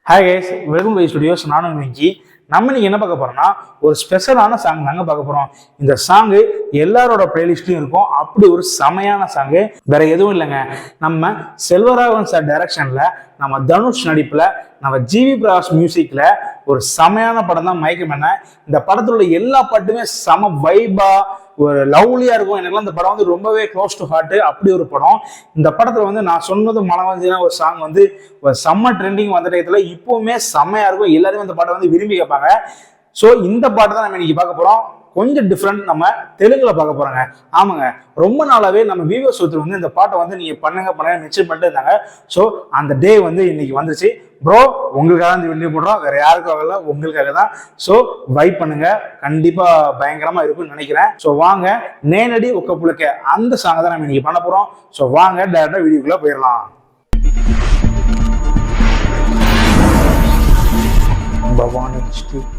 Hi guys, welcome to studios. நானும் இன்னைக்கு என்ன பார்க்க போறோம்னா ஒரு ஸ்பெஷலான சாங் நாங்கள் பார்க்க போறோம். இந்த சாங்கு எல்லாரோட பிளேலிஸ்ட்லையும் இருக்கும். அப்படி ஒரு செமையான சாங்கு வேற எதுவும் இல்லைங்க. நம்ம செல்வராகவன் சார் டைரக்ஷன்ல, நம்ம தனுஷ் நடிப்புல, நம்ம ஜிவி பிரகாஷ் மியூசிக்ல ஒரு செமையான படம் தான் மயக்கம் என்ன. இந்த படத்துல உள்ள எல்லா பாட்டுமே செம வைபா, ஒரு லவ்லியா இருக்கும். எனக்குலாம் இந்த படம் வந்து ரொம்பவே க்ளோஸ் டு ஹார்ட். அப்படி ஒரு படம். இந்த படத்துல வந்து நான் சொன்னது மழை வஞ்சினா ஒரு சாங் வந்து ஒரு செம்ம ட்ரெண்டிங் வந்த டயத்துல இப்பவுமே செம்மையா இருக்கும். எல்லாருமே இந்த பாட்டை வந்து விரும்பி கேட்பாங்க. ஸோ இந்த பாட்டு தான் நம்ம இன்னைக்கு பார்க்க போறோம். கொஞ்சம் டிஃப்ரெண்ட், நம்ம தெலுங்குல பார்க்க போறாங்க. ஆமாங்க, ரொம்ப நாளாவே நம்ம வியூவர்ஸ் ஒருத்தர் வந்து இந்த பாட்டை வந்து நீங்க பண்ணுங்க மென்ஷன் பண்ணிட்டு இருந்தாங்க. ஸோ அந்த டே வந்து இன்னைக்கு வந்துச்சு. ப்ரோ, உங்களுக்காக தான் இந்த வீடியோ போடுறோம், வேற யாருக்காக இல்லை, உங்களுக்காக தான். ஸோ வைப் பண்ணுங்க, கண்டிப்பா பயங்கரமா இருக்கும்னு நினைக்கிறேன். ஸோ வாங்க, நேனடி ஒக்க புழுக்க அந்த சாங்கை தான் நம்ம இன்னைக்கு பண்ண போறோம். ஸோ வாங்க டேரக்டா வீடியோக்குள்ள போயிடலாம். Bhavani street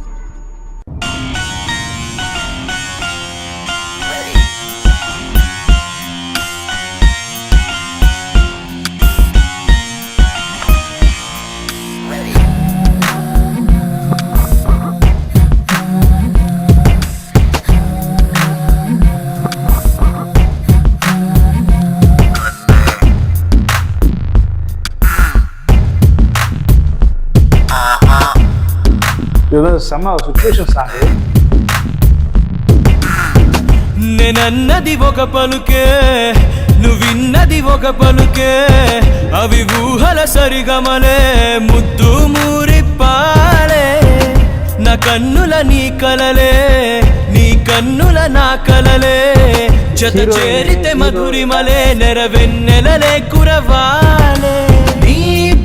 సెమ situation song. నేనన్నది ఒక పలుకే, నువ్విన్నది ఒక పలుకే, అవి ఊహల సరిగమలే, ముద్దు మూరిప్పాలే. నా కన్నుల నీ కలలే, నీ కన్నుల నా కలలే, జత చేరితే మధురిమలే, నెరవెన్నెలలే కురవాలే. నీ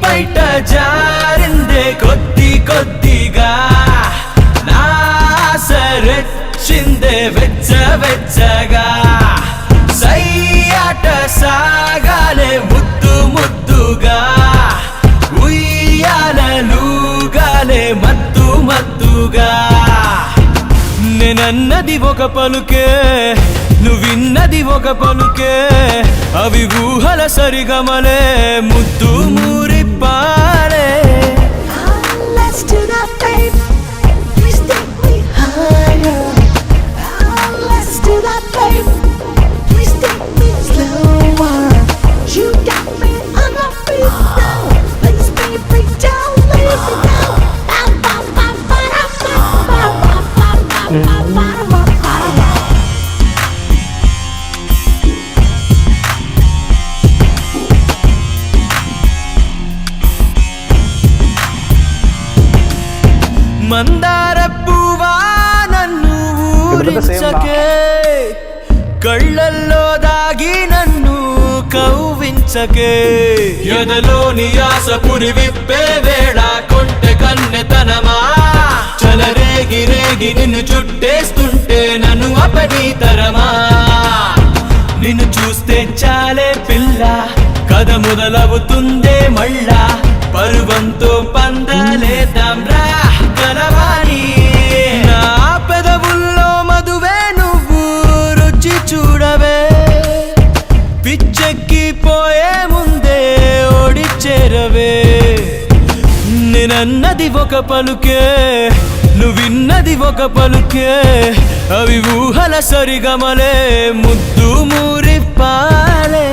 బయట జారిందే కొద్ది కొద్దిగా, నా సరెచ్చిందే వెచ్చ వెచ్చగా, సయ్యాట సాగాలే ముద్దు ముద్దుగా, ఉయ్యాలలుగాలే మత్తు మత్తుగా. నేనన్నది ఒక పలుకే, నువ్విన్నది ఒక పలుకే, అవి ఊహల సరిగమలే, ముద్దు మూరిప్పాలే. Let's do that, babe. Please take me higher. Let's do that, babe. Please take me slower. You got me on my feet now. Please, baby, don't leave me now. మందార పువ్వా నన్ను ఊరించకే, కళ్ళల్లో దాగి నన్ను కవ్వించకే, ఎదలోని ఆశ పురి విప్పే వేళ కొంటె కన్నెతనమా, చలరేగి రేగి నిన్ను చుట్టేస్తుంటే నన్ను అపని తరమా. నిన్ను చూస్తే చాలే పిల్ల, కథ మొదలవుతుందే మళ్ళా, పరువంతో పందలేదాం రా కలవాణి. నా పెదవుల్లో మధువే నువ్వు రుచి చూడవే, పిచ్చెక్కిపోయే ముందే ఓడి చేరవే. నేనన్నది ఒక పలుకే, నువ్విన్నది ఒక పలుకే, అవి ఊహల సరిగమలే, ముద్దు మూరిప్పాలే.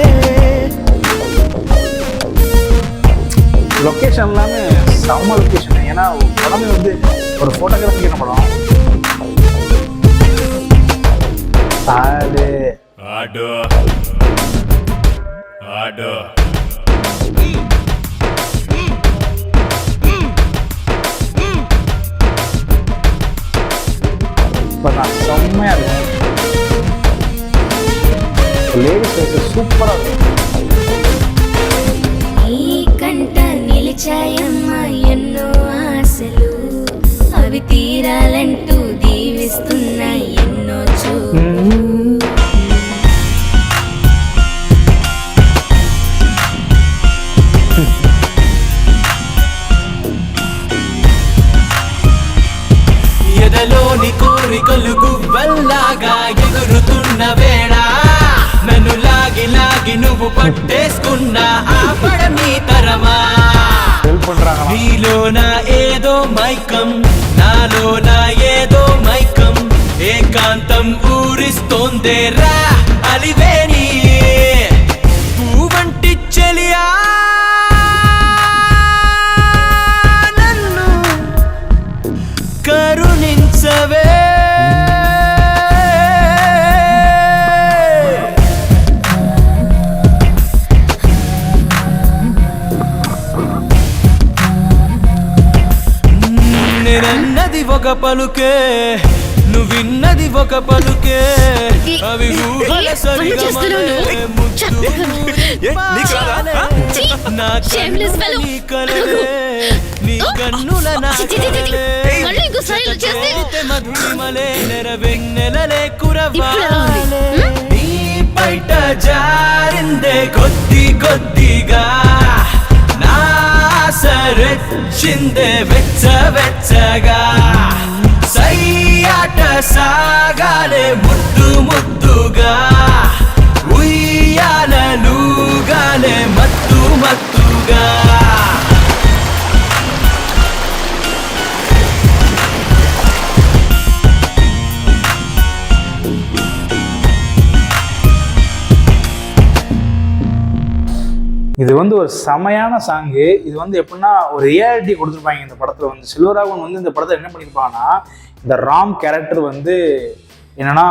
லொக்கேஷன் எல்லாமே செம்ம லொக்கேஷன். ஏன்னா படமே வந்து ஒரு ஃபோட்டோகிராஃபிக்கான படம். ஆடு ஆடு ஆடு இப்போ நான் செம்மையா இருக்கும். லேடிஸ் ஃபேஸஸ் சூப்பராக இருக்கும். నిలిచాయమ్మ ఎన్నో ఆశలు, అవి తీరాలంటూ దీవిస్తున్నాయి ఎన్నో చూపులు. ఎదలోని కోరికలు గువ్వల్లాగా ఎగురుతున్న వేళ, నన్ను లాగి లాగి నువ్వు పట్టేసుకున్నా ఆ పడమీ తరమా. பண்றாங்க. నీలోన ఏదో మైకం నాలోన ఏదో మైకం ఏకాంతం ఊరిస్తోందేరా అలివేని పూవంటి చెలియా నన్ను కరుణించవే. నేనన్నది ఒక పలుకే నువ్విన్నది ఒక పలుకే అవి ఊహల సరిగమలే ముద్దు నా కలలే నీ కన్నుల నా మధురిమలే నెరవెన్నెలలే కురవాలే నీ బయట జారిందే కొద్ది కొద్దిగా సరెచ్చిందే వెచ్చ వెచ్చగా సయ్యాట సాగాలే ముద్దు ముద్దుగా ఉయ్యాలలుగాలే మత్తు మత్తుగా. இது வந்து ஒரு செமையான சாங்கு. இது வந்து எப்படின்னா ஒரு ரியாலிட்டி கொடுத்துருப்பாங்க இந்த படத்தில். வந்து செல்வராகவன் வந்து இந்த படத்தில் என்ன பண்ணியிருப்பாங்கன்னா, இந்த ராம் கேரக்டர் வந்து என்னன்னா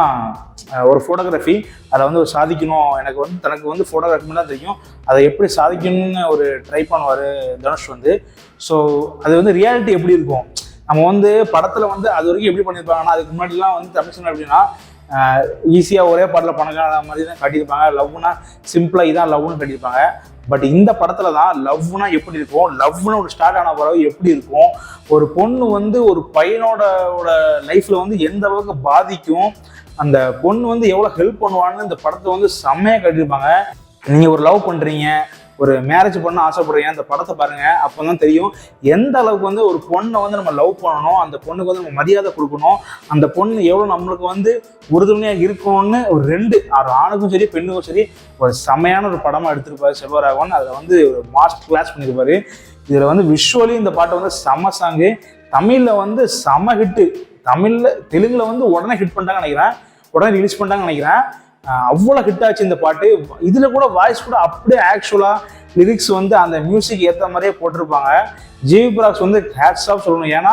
ஒரு ஃபோட்டோகிராஃபி, அதை வந்து ஒரு சாதிக்கணும், எனக்கு வந்து தனக்கு வந்து ஃபோட்டோகிராஃபி தான் தெரியும், அதை எப்படி சாதிக்கணும்னு ஒரு ட்ரை பண்ணுவார் தனுஷ் வந்து. ஸோ அது வந்து ரியாலிட்டி எப்படி இருக்கும், நம்ம வந்து படத்தில் வந்து அது வரைக்கும் எப்படி பண்ணியிருப்பாங்கன்னா, அதுக்கு முன்னாடிலாம் வந்து தமிழ் அப்படின்னா ஈஸியாக ஒரே பாட்டில் பணக்கான மாதிரி தான் காட்டியிருப்பாங்க. லவ்னா சிம்பிளாக இதான் லவ்னு காட்டியிருப்பாங்க. பட் இந்த படத்தில் தான் லவ்னா எப்படி இருக்கும், லவ்னு ஒரு ஸ்டார்ட் ஆன பிறகு எப்படி இருக்கும், ஒரு பொண்ணு வந்து ஒரு பையனோட லைஃப்பில் வந்து எந்த அளவுக்கு பாதிக்கும், அந்த பொண்ணு வந்து எவ்வளோ ஹெல்ப் பண்ணுவான்னு இந்த படத்தை வந்து செம்மையாக காட்டியிருப்பாங்க. நீங்கள் ஒரு லவ் பண்ணுறீங்க, ஒரு மேரேஜ் பண்ண ஆசைப்படுறீங்க, அந்த படத்தை பாருங்கள், அப்போ தான் தெரியும் எந்த அளவுக்கு வந்து ஒரு பொண்ணை வந்து நம்ம லவ் பண்ணணும், அந்த பொண்ணுக்கு வந்து நம்ம மரியாதை கொடுக்கணும், அந்த பொண்ணு எவ்வளோ நம்மளுக்கு வந்து உறுதுணையாக இருக்கணும்னு ஒரு ஆணுக்கும் சரி பெண்ணுக்கும் சரி ஒரு செமையான ஒரு படமாக எடுத்திருப்பாரு செல்வராகவன். அதில் வந்து ஒரு மாஸ்டர் கிளாஸ் பண்ணியிருப்பாரு. இதில் வந்து விஷுவலி இந்த பாட்டை வந்து செம சாங்கு. தமிழில் வந்து செம ஹிட்டு, தெலுங்கில் வந்து உடனே ஹிட் பண்ணிட்டாங்கன்னு நினைக்கிறேன், உடனே ரிலீஸ் பண்ணிட்டாங்கன்னு நினைக்கிறேன். அவ்வளோ ஹிட் ஆச்சு இந்த பாட்டு. இதில் கூட வாய்ஸ் கூட அப்படியே ஆக்சுவலாக லிரிக்ஸ் வந்து அந்த மியூசிக் ஏற்ற மாதிரியே போட்டிருப்பாங்க. ஜிவி பிரகாஷ் வந்து ஹேட்ஸ் ஆஃப் சொல்லணும். ஏன்னா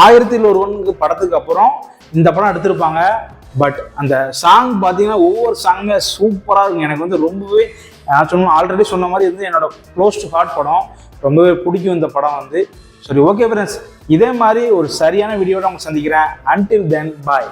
1001 படத்துக்கு அப்புறம் இந்த படம் எடுத்திருப்பாங்க. பட் அந்த சாங் பார்த்தீங்கன்னா ஒவ்வொரு சாங்குமே சூப்பராக இருக்கும். எனக்கு வந்து ரொம்பவே ஆல்ரெடி சொன்ன மாதிரி வந்து என்னோட க்ளோஸ் டு ஹார்ட் படம், ரொம்பவே பிடிக்கும் இந்த படம் வந்து. சரி, ஓகே ஃப்ரெண்ட்ஸ், இதே மாதிரி ஒரு சரியான வீடியோட அவங்க சந்திக்கிறேன். அன்டில் தென் பாய்.